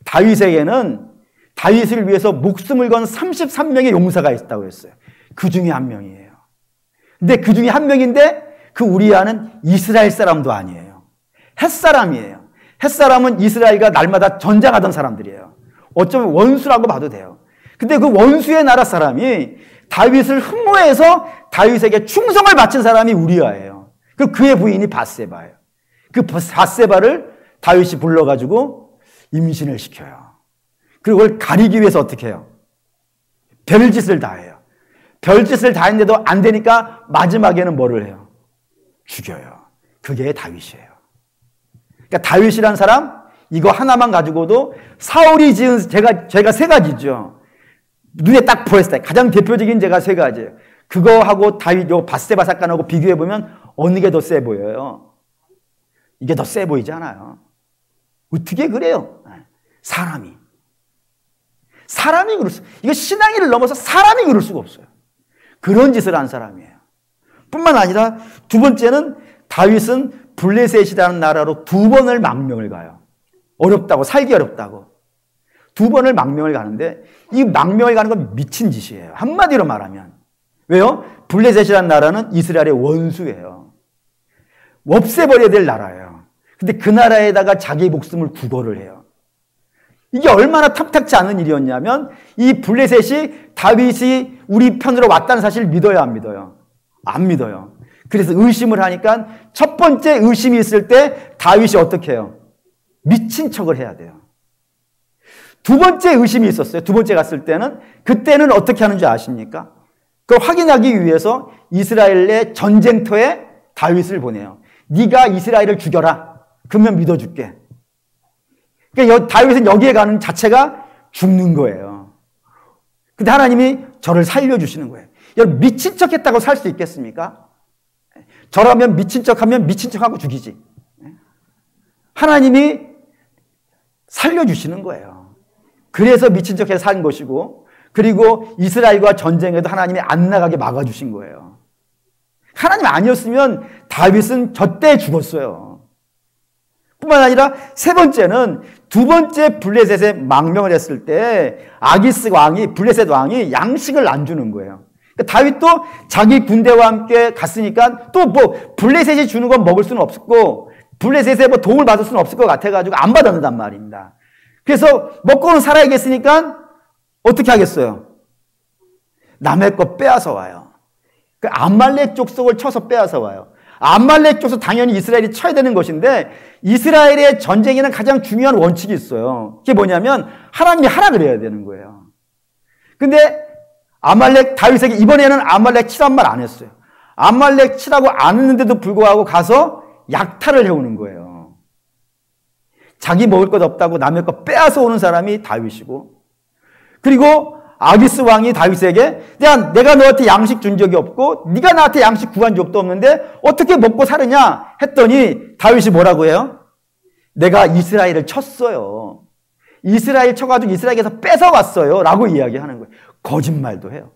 다윗에게는 다윗을 위해서 목숨을 건 33명의 용사가 있다고 했어요. 그 중에 한 명이에요. 근데 그 중에 한 명인데 그 우리아는 이스라엘 사람도 아니에요. 햇사람이에요. 햇사람은 이스라엘과 날마다 전쟁하던 사람들이에요. 어쩌면 원수라고 봐도 돼요. 근데 그 원수의 나라 사람이 다윗을 흠모해서 다윗에게 충성을 바친 사람이 우리아예요. 그리고 그의 부인이 밧세바예요. 그 밧세바를 다윗이 불러가지고 임신을 시켜요. 그리고 그걸 가리기 위해서 어떻게 해요? 별짓을 다 해요. 별짓을 다 했는데도 안 되니까 마지막에는 뭐를 해요? 죽여요. 그게 다윗이에요. 그러니까 다윗이란 사람 이거 하나만 가지고도 사울이 지은 죄가 3가지죠. 눈에 딱 보였을 때 가장 대표적인 죄가 3가지예요. 그거하고 다윗 요 밧세바 사건하고 비교해 보면 어느 게 더 세 보여요? 이게 더 세 보이지 않아요? 어떻게 그래요? 사람이 그럴 수, 이거 신앙이를 넘어서 사람이 그럴 수가 없어요. 그런 짓을 한 사람이에요. 뿐만 아니라 두 번째는 다윗은 블레셋이라는 나라로 2번을 망명을 가요. 어렵다고, 살기 어렵다고. 2번을 망명을 가는데 이 망명을 가는 건 미친 짓이에요. 한마디로 말하면. 왜요? 블레셋이라는 나라는 이스라엘의 원수예요. 없애버려야 될 나라예요. 근데 그 나라에다가 자기 목숨을 구걸을 해요. 이게 얼마나 탐탁치 않은 일이었냐면 이 블레셋이 다윗이 우리 편으로 왔다는 사실을 믿어야 안 믿어요? 안 믿어요. 그래서 의심을 하니까 첫 번째 의심이 있을 때 다윗이 어떻게 해요? 미친 척을 해야 돼요. 두 번째 의심이 있었어요. 두 번째 갔을 때는 그때는 어떻게 하는 줄 아십니까? 그걸 확인하기 위해서 이스라엘의 전쟁터에 다윗을 보내요. 네가 이스라엘을 죽여라. 그러면 믿어줄게. 그러니까 다윗은 여기에 가는 자체가 죽는 거예요. 근데 하나님이 저를 살려주시는 거예요. 여러분 미친 척 했다고 살 수 있겠습니까? 저라면 미친 척하면 미친 척하고 죽이지. 하나님이 살려주시는 거예요. 그래서 미친 척해서 산 것이고, 그리고 이스라엘과 전쟁에도 하나님이 안 나가게 막아주신 거예요. 하나님 아니었으면 다윗은 저때 죽었어요. 뿐만 아니라 세 번째는 두 번째 블레셋에 망명을 했을 때 아기스 왕이, 블레셋 왕이 양식을 안 주는 거예요. 그러니까 다윗도 자기 군대와 함께 갔으니까 또 뭐 블레셋이 주는 건 먹을 수는 없었고 블레셋에 뭐 도움을 받을 수는 없을 것 같아가지고 안 받았단 말입니다. 그래서 먹고는 살아야겠으니까 어떻게 하겠어요? 남의 거 빼앗아 와요. 그 암말렉 족속을 쳐서 빼앗아 와요. 암말렉 족속 당연히 이스라엘이 쳐야 되는 것인데 이스라엘의 전쟁에는 가장 중요한 원칙이 있어요. 그게 뭐냐면 하나님이 하라 그래야 되는 거예요. 근데 아말렉, 다윗에게 이번에는 아말렉 치란 말 안 했어요. 아말렉 치라고 안 했는데도 불구하고 가서 약탈을 해오는 거예요. 자기 먹을 것 없다고 남의 거 빼앗아 오는 사람이 다윗이고, 그리고 아기스 왕이 다윗에게 내가 너한테 양식 준 적이 없고 네가 나한테 양식 구한 적도 없는데 어떻게 먹고 사느냐 했더니 다윗이 뭐라고 해요? 내가 이스라엘을 쳤어요. 이스라엘 쳐가지고 이스라엘에서 뺏어왔어요 라고 이야기하는 거예요. 거짓말도 해요.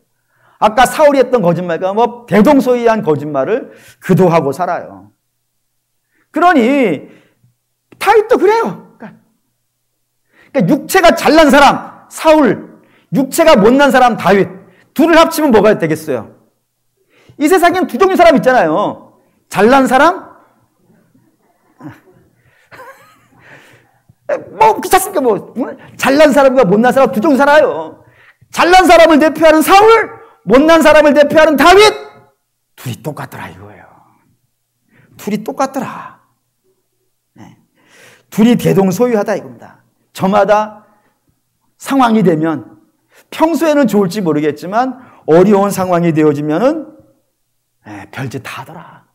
아까 사울이 했던 거짓말과 뭐 대동소이한 거짓말을 그도 하고 살아요. 그러니 다윗도 그래요. 그러니까 육체가 잘난 사람 사울, 육체가 못난 사람 다윗, 둘을 합치면 뭐가 되겠어요? 이 세상에는 두 종류 사람 있잖아요. 잘난 사람? 뭐 귀찮습니까? 뭐 잘난 사람과 못난 사람 두 종류 살아요. 잘난 사람을 대표하는 사울, 못난 사람을 대표하는 다윗, 둘이 똑같더라 이거예요. 둘이 똑같더라. 네. 둘이 대동소이하다 이겁니다. 저마다 상황이 되면 평소에는 좋을지 모르겠지만 어려운 상황이 되어지면은 별짓 다 하더라.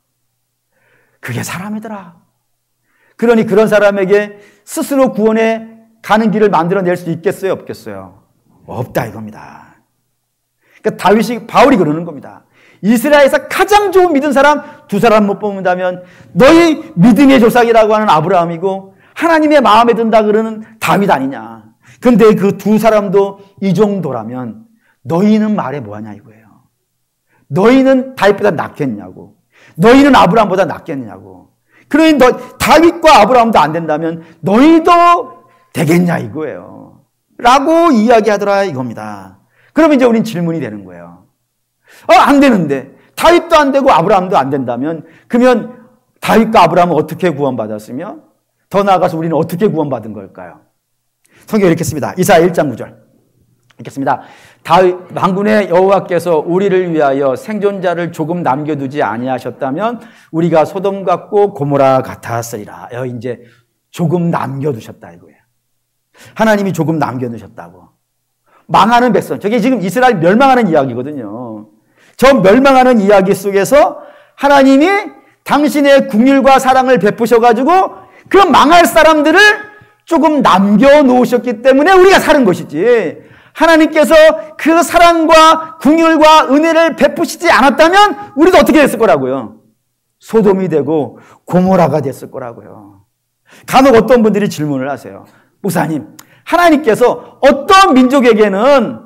그게 사람이더라. 그러니 그런 사람에게 스스로 구원에 가는 길을 만들어낼 수 있겠어요? 없겠어요? 없다 이겁니다. 그러니까 바울이 그러는 겁니다. 이스라엘에서 가장 좋은 믿은 사람 두 사람 못 뽑는다면 너희 믿음의 조상이라고 하는 아브라함이고 하나님의 마음에 든다 그러는 다윗 아니냐. 근데 그 두 사람도 이 정도라면 너희는 말해 뭐하냐 이거예요. 너희는 다윗보다 낫겠냐고. 너희는 아브라함보다 낫겠냐고. 그러니 다윗과 아브라함도 안 된다면 너희도 되겠냐 이거예요. 라고 이야기하더라 이겁니다. 그러면 이제 우린 질문이 되는 거예요. 안 되는데 다윗도 안 되고 아브라함도 안 된다면 그러면 다윗과 아브라함은 어떻게 구원받았으며 더 나아가서 우리는 어떻게 구원받은 걸까요? 성경 이렇게 씁니다. 이사야 1장 9절 읽겠습니다. 만군의 여호와께서 우리를 위하여 생존자를 조금 남겨두지 아니하셨다면 우리가 소돔 같고 고모라 같았으리라. 이제 조금 남겨두셨다 이거예요. 하나님이 조금 남겨두셨다고. 망하는 백성. 저게 지금 이스라엘 멸망하는 이야기거든요. 저 멸망하는 이야기 속에서 하나님이 당신의 긍휼과 사랑을 베푸셔가지고 그 망할 사람들을 조금 남겨놓으셨기 때문에 우리가 사는 것이지. 하나님께서 그 사랑과 긍휼과 은혜를 베푸시지 않았다면 우리도 어떻게 됐을 거라고요? 소돔이 되고 고모라가 됐을 거라고요. 간혹 어떤 분들이 질문을 하세요. 목사님, 하나님께서 어떤 민족에게는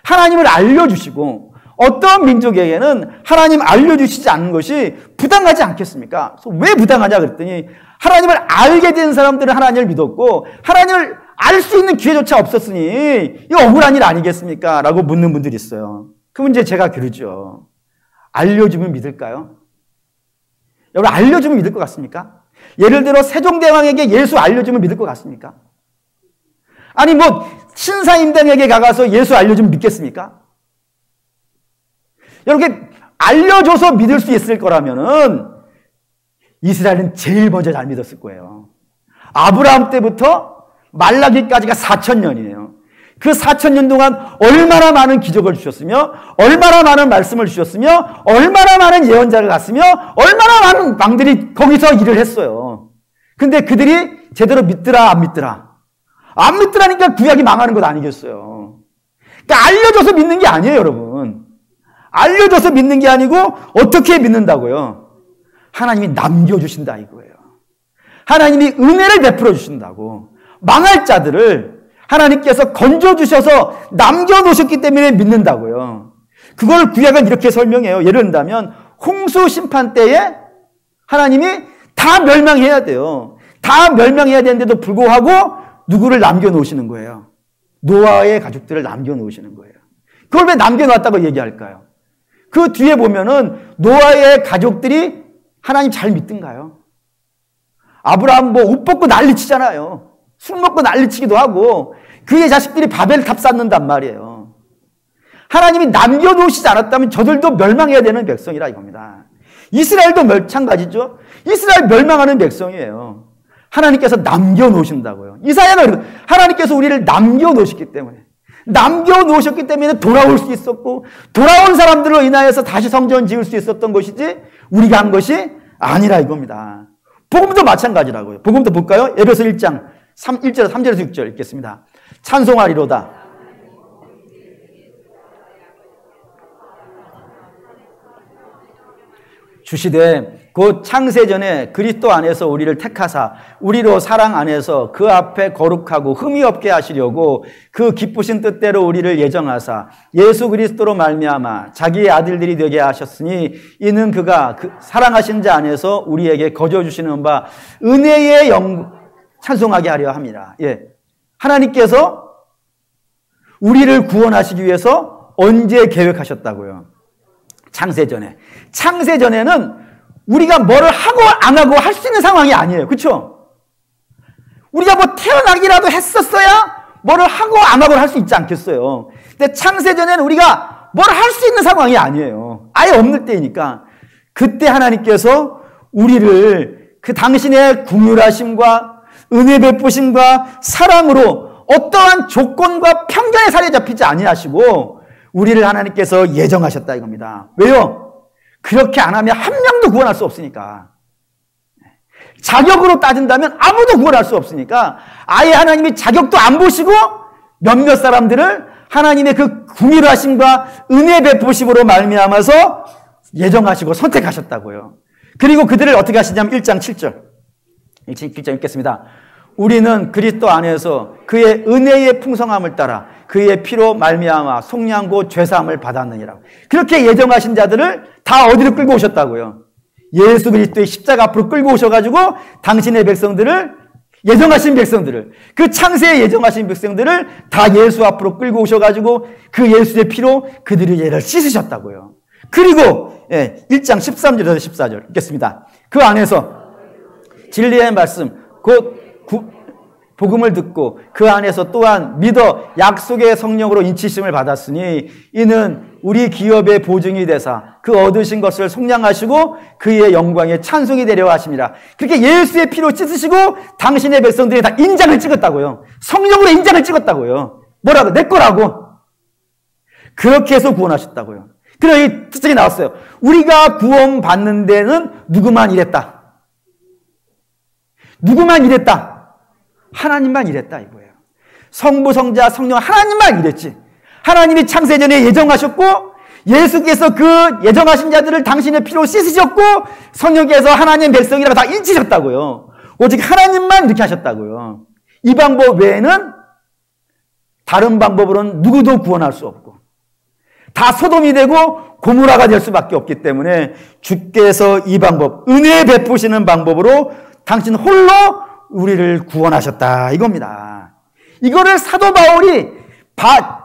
하나님을 알려주시고 어떤 민족에게는 하나님 알려주시지 않는 것이 부당하지 않겠습니까? 그래서 왜 부당하냐 그랬더니 하나님을 알게 된 사람들은 하나님을 믿었고 하나님을 알 수 있는 기회조차 없었으니 이거 억울한 일 아니겠습니까? 라고 묻는 분들이 있어요. 그 문제 제가 그러죠. 알려주면 믿을까요? 여러분 알려주면 믿을 것 같습니까? 예를 들어 세종대왕에게 예수 알려주면 믿을 것 같습니까? 아니 뭐 신사임당에게 가서 예수 알려주면 믿겠습니까? 여러분 알려줘서 믿을 수 있을 거라면은 이스라엘은 제일 먼저 잘 믿었을 거예요. 아브라함 때부터 말라기까지가 4,000년이에요. 그 4,000년 동안 얼마나 많은 기적을 주셨으며 얼마나 많은 말씀을 주셨으며 얼마나 많은 예언자를 갔으며 얼마나 많은 왕들이 거기서 일을 했어요. 근데 그들이 제대로 믿더라 안 믿더라? 안 믿더라니까 구약이 망하는 것 아니겠어요. 그러니까 알려줘서 믿는 게 아니에요, 여러분. 알려줘서 믿는 게 아니고 어떻게 믿는다고요? 하나님이 남겨주신다 이거예요. 하나님이 은혜를 베풀어 주신다고. 망할 자들을 하나님께서 건져주셔서 남겨놓으셨기 때문에 믿는다고요. 그걸 구약은 이렇게 설명해요. 예를 든다면 홍수 심판 때에 하나님이 다 멸망해야 돼요. 다 멸망해야 되는데도 불구하고 누구를 남겨놓으시는 거예요? 노아의 가족들을 남겨놓으시는 거예요. 그걸 왜 남겨놨다고 얘기할까요? 그 뒤에 보면은 노아의 가족들이 하나님 잘 믿든가요? 아브라함 뭐 옷 벗고 난리치잖아요. 술 먹고 난리치기도 하고 그의 자식들이 바벨탑 쌓는단 말이에요. 하나님이 남겨놓으시지 않았다면 저들도 멸망해야 되는 백성이라 이겁니다. 이스라엘도 마찬가지죠. 이스라엘 멸망하는 백성이에요. 하나님께서 남겨놓으신다고요. 이사야는 하나님께서 우리를 남겨놓으셨기 때문에 돌아올 수 있었고 돌아온 사람들로 인하여서 다시 성전 지을 수 있었던 것이지 우리가 한 것이 아니라 이겁니다. 복음도 마찬가지라고요. 복음도 볼까요? 에베소 1장 1절에서 3절에서 6절 읽겠습니다. 찬송하리로다. 주시되 곧 창세전에 그리스도 안에서 우리를 택하사 우리로 사랑 안에서 그 앞에 거룩하고 흠이 없게 하시려고 그 기쁘신 뜻대로 우리를 예정하사 예수 그리스도로 말미암아 자기의 아들들이 되게 하셨으니 이는 그가 그 사랑하신 자 안에서 우리에게 거저 주시는 바 은혜의 찬송하게 하려 함이라. 예. 하나님께서 우리를 구원하시기 위해서 언제 계획하셨다고요? 창세전에. 창세전에는 우리가 뭐를 하고 안 하고 할 수 있는 상황이 아니에요. 그렇죠? 우리가 뭐 태어나기라도 했었어야 뭐를 하고 안 하고 할 수 있지 않겠어요. 근데 창세전에는 우리가 뭘 할 수 있는 상황이 아니에요. 아예 없는 때이니까. 그때 하나님께서 우리를 그 당신의 긍휼하심과 은혜 베푸심과 사랑으로 어떠한 조건과 편견에 사로잡히지 아니하시고 우리를 하나님께서 예정하셨다 이겁니다. 왜요? 그렇게 안 하면 한 명도 구원할 수 없으니까. 자격으로 따진다면 아무도 구원할 수 없으니까 아예 하나님이 자격도 안 보시고 몇몇 사람들을 하나님의 그 긍휼하심과 은혜 베푸심으로 말미암아서 예정하시고 선택하셨다고요. 그리고 그들을 어떻게 하시냐면 1장 7절. 1장 읽겠습니다. 우리는 그리스도 안에서 그의 은혜의 풍성함을 따라 그의 피로 말미암아 속량고 죄사함을 받았느니라. 그렇게 예정하신 자들을 다 어디로 끌고 오셨다고요? 예수 그리스도의 십자가 앞으로 끌고 오셔가지고 당신의 백성들을 예정하신 백성들을 그 창세에 예정하신 백성들을 다 예수 앞으로 끌고 오셔가지고 그 예수의 피로 그들의 죄를 씻으셨다고요. 그리고 1장 13절에서 14절 읽겠습니다. 그 안에서 진리의 말씀 곧 복음을 듣고 그 안에서 또한 믿어 약속의 성령으로 인치심을 받았으니 이는 우리 기업의 보증이 되사 그 얻으신 것을 속량하시고 그의 영광에 찬송이 되려 하심이라. 그렇게 예수의 피로 씻으시고 당신의 백성들이 다 인장을 찍었다고요. 성령으로 인장을 찍었다고요. 뭐라고? 내 거라고. 그렇게 해서 구원하셨다고요. 그래서 이 특징이 나왔어요. 우리가 구원받는 데는 누구만 일했다. 누구만 일했다. 하나님만 일했다 이거예요. 성부, 성자, 성령 하나님만 일했지. 하나님이 창세전에 예정하셨고 예수께서 그 예정하신 자들을 당신의 피로 씻으셨고 성령께서 하나님 백성이라고 다 인치셨다고요. 오직 하나님만 이렇게 하셨다고요. 이 방법 외에는 다른 방법으로는 누구도 구원할 수 없고 다 소돔이 되고 고모라가 될 수밖에 없기 때문에 주께서 이 방법, 은혜 베푸시는 방법으로 당신 홀로 우리를 구원하셨다 이겁니다. 이거를 사도 바울이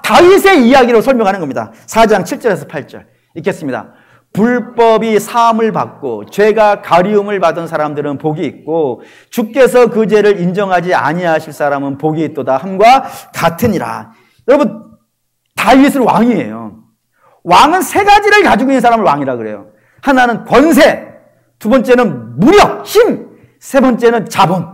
다윗의 이야기로 설명하는 겁니다. 4장 7절에서 8절 읽겠습니다. 불법이 사함을 받고 죄가 가리움을 받은 사람들은 복이 있고 주께서 그 죄를 인정하지 아니하실 사람은 복이 있도다 함과 같으니라. 여러분, 다윗은 왕이에요. 왕은 세 가지를 가지고 있는 사람을 왕이라 그래요. 하나는 권세, 두 번째는 무력, 힘, 세 번째는 자본.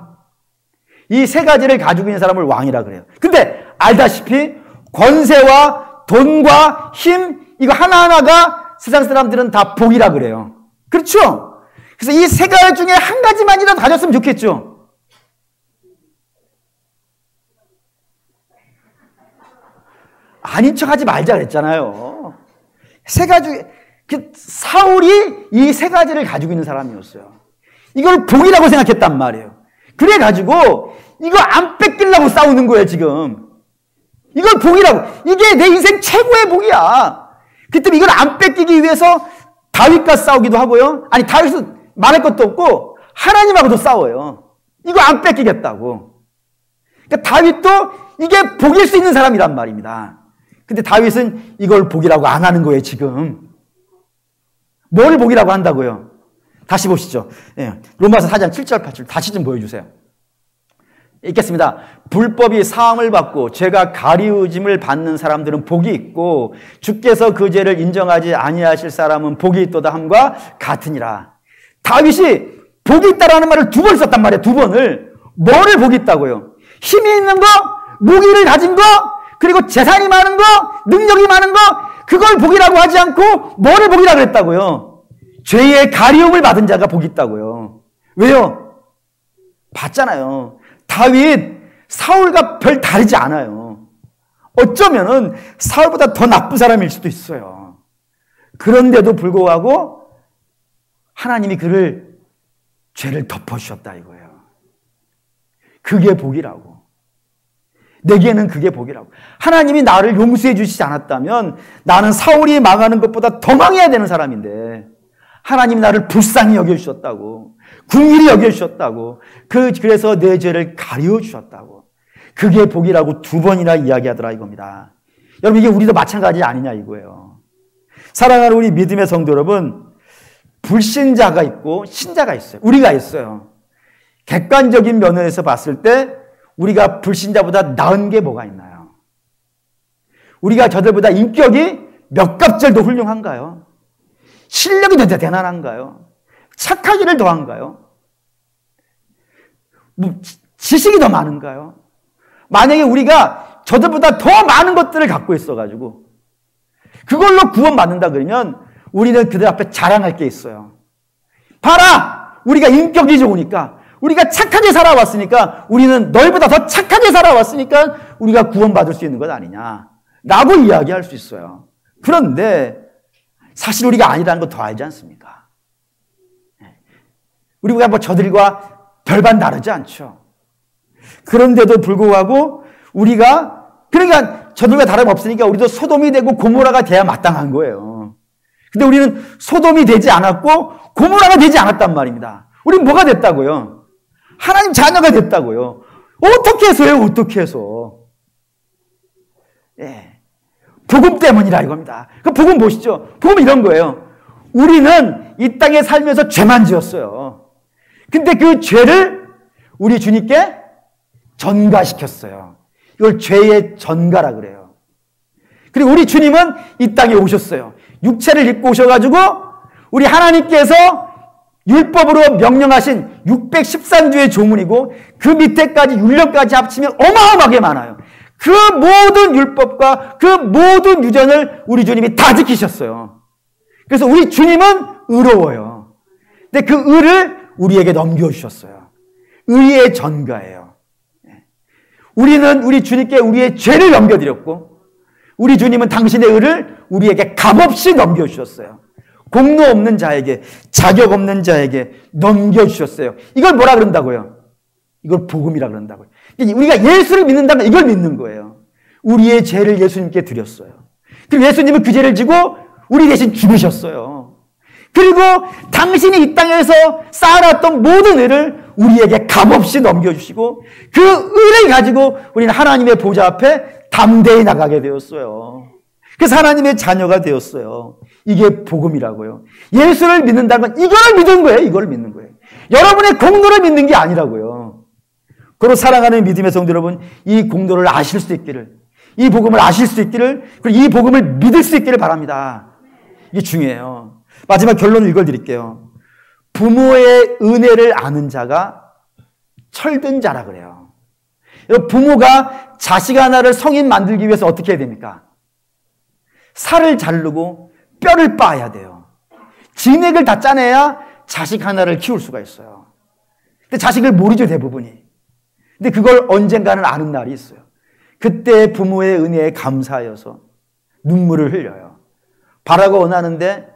이 세 가지를 가지고 있는 사람을 왕이라 그래요. 근데 알다시피 권세와 돈과 힘, 이거 하나하나가 세상 사람들은 다 복이라 그래요. 그렇죠? 그래서 이 세 가지 중에 한 가지만이라도 가졌으면 좋겠죠. 아닌 척 하지 말자 그랬잖아요. 세 가지, 사울이 이 세 가지를 가지고 있는 사람이었어요. 이걸 복이라고 생각했단 말이에요. 그래가지고 이거 안 뺏기려고 싸우는 거예요, 지금. 이걸 복이라고. 이게 내 인생 최고의 복이야. 그때 이걸 안 뺏기기 위해서 다윗과 싸우기도 하고요. 아니, 다윗은 말할 것도 없고 하나님하고도 싸워요. 이거 안 뺏기겠다고. 그러니까 다윗도 이게 복일 수 있는 사람이란 말입니다. 근데 다윗은 이걸 복이라고 안 하는 거예요, 지금. 뭘 복이라고 한다고요? 다시 보시죠. 예, 로마서 4장 7절 8절 다시 좀 보여주세요. 읽겠습니다. 불법이 사함을 받고 죄가 가리우짐을 받는 사람들은 복이 있고 주께서 그 죄를 인정하지 아니하실 사람은 복이 있도다 함과 같으니라. 다윗이 복이 있다라는 말을 두 번 썼단 말이에요. 두 번을. 뭐를 복이 있다고요? 힘이 있는 거, 무기를 가진 거, 그리고 재산이 많은 거, 능력이 많은 거, 그걸 복이라고 하지 않고 뭐를 복이라고 했다고요? 죄의 가리움을 받은 자가 복이 있다고요. 왜요? 봤잖아요. 다윗, 사울과 별 다르지 않아요. 어쩌면은 사울보다 더 나쁜 사람일 수도 있어요. 그런데도 불구하고 하나님이 그를 죄를 덮어주셨다 이거예요. 그게 복이라고. 내게는 그게 복이라고. 하나님이 나를 용서해 주시지 않았다면 나는 사울이 망하는 것보다 더 망해야 되는 사람인데 하나님이 나를 불쌍히 여겨주셨다고. 긍휼히 여겨주셨다고. 그래서 내 죄를 가려주셨다고. 그게 복이라고 두 번이나 이야기하더라 이겁니다. 여러분, 이게 우리도 마찬가지 아니냐 이거예요. 사랑하는 우리 믿음의 성도 여러분, 불신자가 있고 신자가 있어요. 우리가 있어요. 객관적인 면에서 봤을 때 우리가 불신자보다 나은 게 뭐가 있나요? 우리가 저들보다 인격이 몇 갑절도 훌륭한가요? 실력이 더 대단한가요? 착하기를 더한가요? 지식이 더 많은가요? 만약에 우리가 저들보다 더 많은 것들을 갖고 있어가지고 그걸로 구원받는다 그러면 우리는 그들 앞에 자랑할 게 있어요. 봐라! 우리가 인격이 좋으니까, 우리가 착하게 살아왔으니까, 우리는 너희보다 더 착하게 살아왔으니까 우리가 구원받을 수 있는 것 아니냐 라고 이야기할 수 있어요. 그런데 사실 우리가 아니라는 거 더 알지 않습니까? 우리가 뭐 저들과 별반 다르지 않죠. 그런데도 불구하고 우리가, 그러니까 저들과 다름없으니까 우리도 소돔이 되고 고모라가 돼야 마땅한 거예요. 근데 우리는 소돔이 되지 않았고 고모라가 되지 않았단 말입니다. 우리는 뭐가 됐다고요? 하나님 자녀가 됐다고요. 어떻게 해서요? 어떻게 해서? 예. 복음 때문이라 이겁니다. 그 복음 보시죠. 복음 이런 거예요. 우리는 이 땅에 살면서 죄만 지었어요. 근데 그 죄를 우리 주님께 전가시켰어요. 이걸 죄의 전가라 그래요. 그리고 우리 주님은 이 땅에 오셨어요. 육체를 입고 오셔가지고 우리 하나님께서 율법으로 명령하신 613주의 조문이고 그 밑에까지 율령까지 합치면 어마어마하게 많아요. 그 모든 율법과 그 모든 유전을 우리 주님이 다 지키셨어요. 그래서 우리 주님은 의로워요. 근데 그 의를 우리에게 넘겨주셨어요. 의의 전가예요. 우리는 우리 주님께 우리의 죄를 넘겨드렸고 우리 주님은 당신의 의를 우리에게 값없이 넘겨주셨어요. 공로 없는 자에게, 자격 없는 자에게 넘겨주셨어요. 이걸 뭐라 그런다고요? 이걸 복음이라 그런다고요. 우리가 예수를 믿는다면 이걸 믿는 거예요. 우리의 죄를 예수님께 드렸어요. 그리고 예수님은 그 죄를 지고 우리 대신 죽으셨어요. 그리고 당신이 이 땅에서 쌓아놨던 모든 의를 우리에게 값없이 넘겨주시고 그 의를 가지고 우리는 하나님의 보좌 앞에 담대히 나가게 되었어요. 그래서 하나님의 자녀가 되었어요. 이게 복음이라고요. 예수를 믿는다는 건 이거를 믿는 거예요. 이걸 믿는 거예요. 여러분의 공로를 믿는 게 아니라고요. 그리고 사랑하는 믿음의 성도 여러분, 이 공로를 아실 수 있기를, 이 복음을 아실 수 있기를, 그리고 이 복음을 믿을 수 있기를 바랍니다. 이게 중요해요. 마지막 결론을 읽어드릴게요. 부모의 은혜를 아는 자가 철든 자라 그래요. 부모가 자식 하나를 성인 만들기 위해서 어떻게 해야 됩니까? 살을 자르고 뼈를 빻아야 돼요. 진액을 다 짜내야 자식 하나를 키울 수가 있어요. 근데 자식을 모르죠, 대부분이. 근데 그걸 언젠가는 아는 날이 있어요. 그때 부모의 은혜에 감사하여서 눈물을 흘려요. 바라고 원하는데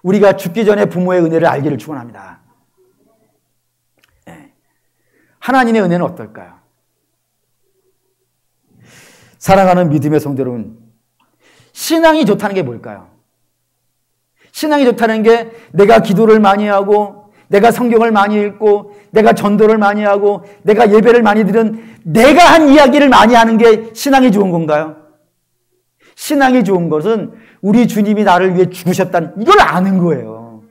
우리가 죽기 전에 부모의 은혜를 알기를 축원합니다. 네. 하나님의 은혜는 어떨까요? 사랑하는 믿음의 성도 여러분, 신앙이 좋다는 게 뭘까요? 신앙이 좋다는 게 내가 기도를 많이 하고, 내가 성경을 많이 읽고, 내가 전도를 많이 하고, 내가 예배를 많이 드린, 내가 한 이야기를 많이 하는 게 신앙이 좋은 건가요? 신앙이 좋은 것은 우리 주님이 나를 위해 죽으셨다는 이걸 아는 거예요.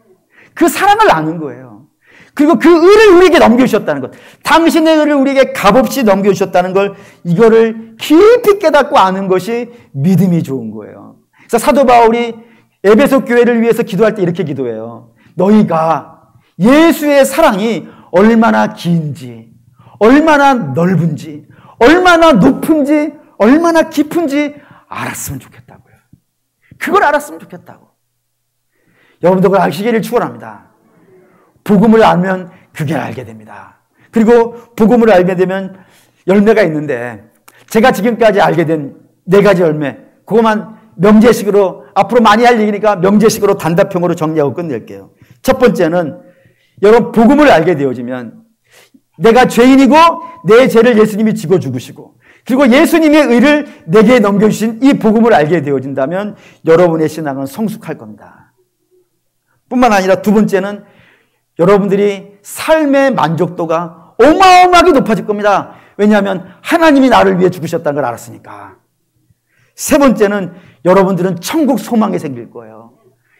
그 사랑을 아는 거예요. 그리고 그 의를 우리에게 넘겨주셨다는 것, 당신의 의를 우리에게 값없이 넘겨주셨다는 걸, 이거를 깊이 깨닫고 아는 것이 믿음이 좋은 거예요. 그래서 사도 바울이 에베소 교회를 위해서 기도할 때 이렇게 기도해요. 너희가 예수의 사랑이 얼마나 긴지, 얼마나 넓은지, 얼마나 높은지, 얼마나 깊은지 알았으면 좋겠다고요. 그걸 알았으면 좋겠다고. 여러분도 그걸 아시기를 축원합니다. 복음을 알면 그게 알게 됩니다. 그리고 복음을 알게 되면 열매가 있는데, 제가 지금까지 알게 된 4가지 열매, 그것만 명제식으로, 앞으로 많이 할 얘기니까 명제식으로 단답형으로 정리하고 끝낼게요. 첫 번째는, 여러분 복음을 알게 되어지면 내가 죄인이고 내 죄를 예수님이 지고 죽으시고, 그리고 예수님의 의를 내게 넘겨주신 이 복음을 알게 되어진다면 여러분의 신앙은 성숙할 겁니다. 뿐만 아니라 두 번째는, 여러분들이 삶의 만족도가 어마어마하게 높아질 겁니다. 왜냐하면 하나님이 나를 위해 죽으셨다는 걸 알았으니까. 세 번째는, 여러분들은 천국 소망이 생길 거예요.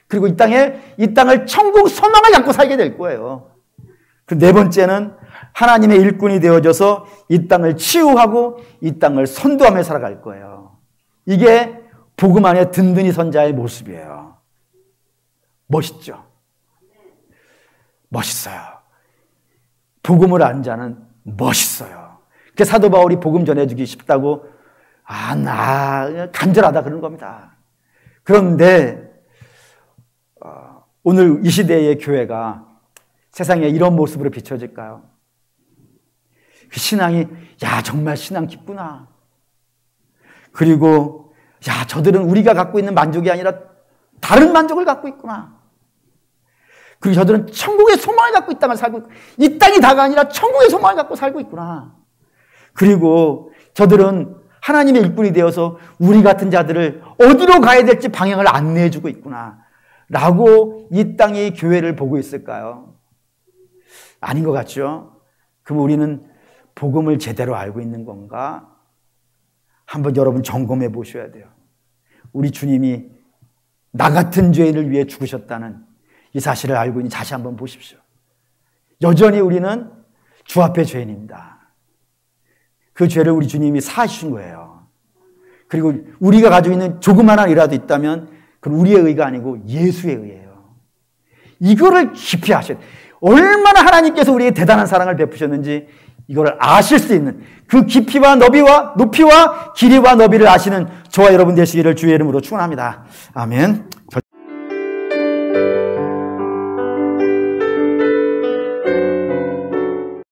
그리고 이 땅을 천국 소망을 갖고 살게 될 거예요. 그 네 번째는, 하나님의 일꾼이 되어져서 이 땅을 치유하고 이 땅을 선도하며 살아갈 거예요. 이게 복음 안에 든든히 선 자의 모습이에요. 멋있죠? 멋있어요. 복음을 아는 자는 멋있어요. 그 사도 바울이 복음 전해주기 쉽다고, 나 간절하다 그러는 겁니다. 그런데 오늘 이 시대의 교회가 세상에 이런 모습으로 비춰질까요? 그 신앙이, 정말 신앙 깊구나. 그리고 저들은 우리가 갖고 있는 만족이 아니라 다른 만족을 갖고 있구나. 그리고 저들은 천국의 소망을 갖고 이 땅을 살고 있고, 이 땅이 다가 아니라 천국의 소망을 갖고 살고 있구나. 그리고 저들은 하나님의 일꾼이 되어서 우리 같은 자들을 어디로 가야 될지 방향을 안내해주고 있구나 라고 이 땅의 교회를 보고 있을까요? 아닌 것 같죠? 그럼 우리는 복음을 제대로 알고 있는 건가? 한번 여러분 점검해 보셔야 돼요. 우리 주님이 나 같은 죄인을 위해 죽으셨다는 이 사실을 알고 있는지 다시 한번 보십시오. 여전히 우리는 주 앞의 죄인입니다. 그 죄를 우리 주님이 사하신 거예요. 그리고 우리가 가지고 있는 조그마한 일이라도 있다면 그건 우리의 의가 아니고 예수의 의예요. 이거를 깊이 아셔야 돼요. 얼마나 하나님께서 우리에게 대단한 사랑을 베푸셨는지 이걸 아실 수 있는, 그 깊이와 높이와 길이와 너비를 아시는 저와 여러분 되시기를 주의 이름으로 축원합니다. 아멘.